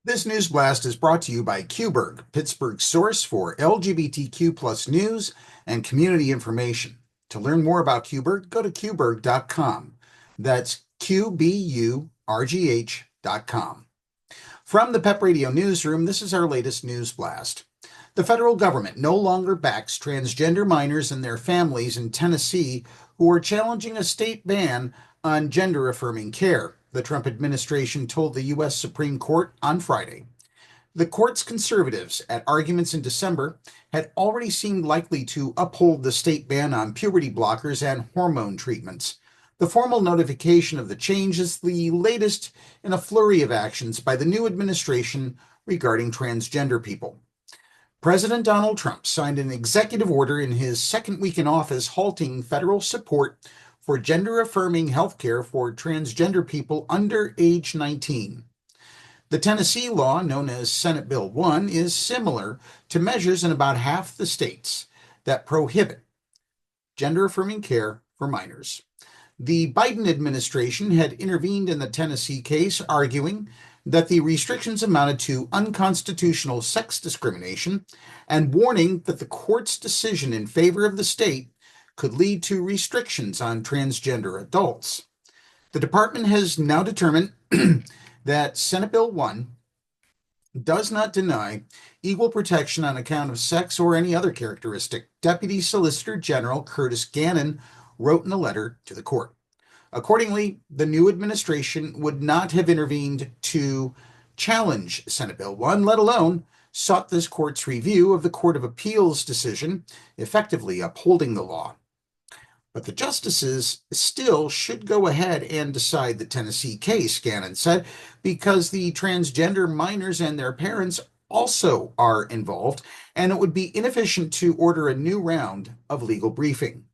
This news blast is brought to you by Qburgh, Pittsburgh's source for LGBTQ plus news and community information. To learn more about Qburgh, go to qburgh.com. That's QBURGH.com. From the PEP Radio Newsroom, this is our latest news blast. The federal government no longer backs transgender minors and their families in Tennessee who are challenging a state ban on gender-affirming care, the Trump administration told the U.S. Supreme Court on Friday. The court's conservatives, at arguments in December, had already seemed likely to uphold the state ban on puberty blockers and hormone treatments. The formal notification of the change is the latest in a flurry of actions by the new administration regarding transgender people. President Donald Trump signed an executive order in his second week in office halting federal support for gender-affirming health care for transgender people under age 19. The Tennessee law, known as Senate Bill 1, is similar to measures in about half the states that prohibit gender-affirming care for minors. The Biden administration had intervened in the Tennessee case, arguing that the restrictions amounted to unconstitutional sex discrimination and warning that the court's decision in favor of the state could lead to restrictions on transgender adults. The department has now determined that Senate Bill 1 does not deny equal protection on account of sex or any other characteristic, Deputy Solicitor General Curtis Gannon wrote in a letter to the court. Accordingly, the new administration would not have intervened to challenge Senate Bill 1, let alone sought this court's review of the Court of Appeals decision, effectively upholding the law. But the justices still should go ahead and decide the Tennessee case, Gannon said, because the transgender minors and their parents also are involved, and it would be inefficient to order a new round of legal briefing.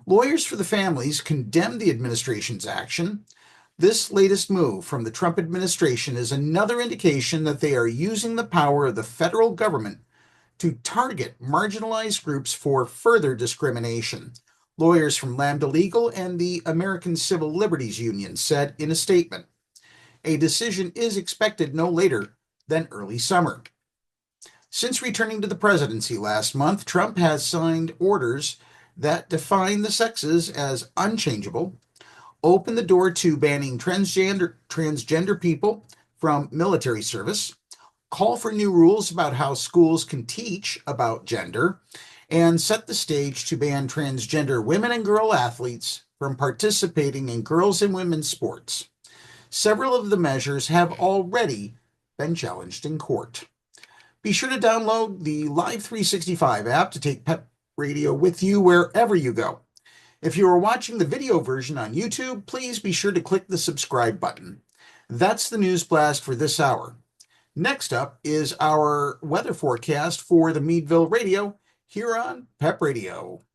Lawyers for the families condemned the administration's action. This latest move from the Trump administration is another indication that they are using the power of the federal government to target marginalized groups for further discrimination. Lawyers from Lambda Legal and the American Civil Liberties Union said in a statement, a decision is expected no later than early summer. Since returning to the presidency last month, Trump has signed orders that define the sexes as unchangeable, open the door to banning transgender people from military service, call for new rules about how schools can teach about gender, and set the stage to ban transgender women and girl athletes from participating in girls' and women's sports. Several of the measures have already been challenged in court. Be sure to download the Live 365 app to take PEP Radio with you wherever you go. If you are watching the video version on YouTube, please be sure to click the subscribe button. That's the news blast for this hour. Next up is our weather forecast for the Meadville Radio here on PEP Radio.